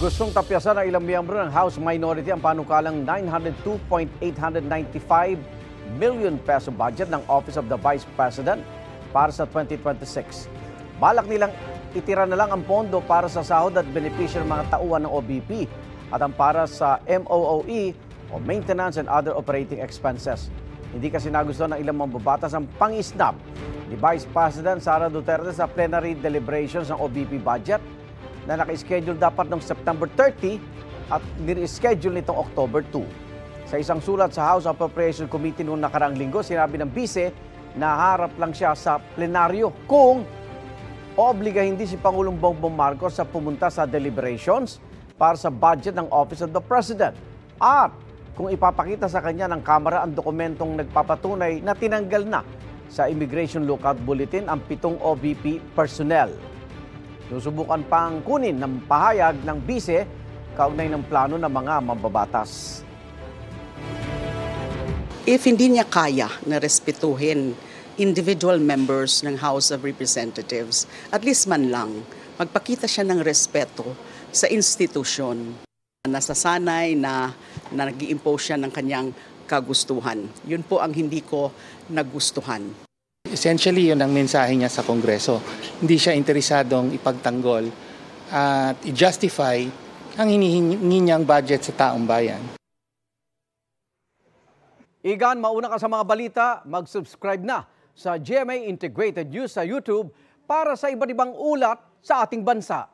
Gustong tapyasan ng ilang miyembro ng House Minority ang panukalang 902.895 million peso budget ng Office of the Vice President para sa 2026. Balak nilang itira na lang ang pondo para sa sahod at benepisyo ng mga tauhan ng OBP at ang para sa MOOE o Maintenance and Other Operating Expenses. Hindi kasi nagustuhan ng ilang mambabatas ang pangisnab ni Vice President Sara Duterte sa plenary deliberations ng OBP budget na naka-schedule dapat noong September 30 at nire-schedule nitong October 2. Sa isang sulat sa House Appropriation Committee noong nakaraang linggo, sinabi ng bise na harap lang siya sa plenaryo kung obligahin din si Pangulong Bongbong Marcos sa pumunta sa deliberations para sa budget ng Office of the President at kung ipapakita sa kanya ng Kamara ang dokumentong nagpapatunay na tinanggal na sa Immigration Lookout Bulletin ang 7 OVP personnel. Susubukan pang kunin ng pahayag ng bise kaugnay ng plano ng mga mambabatas. If hindi niya kaya na respetuhin individual members ng House of Representatives, at least man lang, magpakita siya ng respeto sa institusyon. Nasasanay na nag-i-impose siya ng kanyang kagustuhan. Yun po ang hindi ko nagustuhan. Essentially, yun ang mensahe niya sa Kongreso. Hindi siya interesadong ipagtanggol at i-justify ang hinihingi niyang budget sa taong bayan. Igan, mauna ka sa mga balita, mag-subscribe na sa GMA Integrated News sa YouTube para sa iba't ibang ulat sa ating bansa.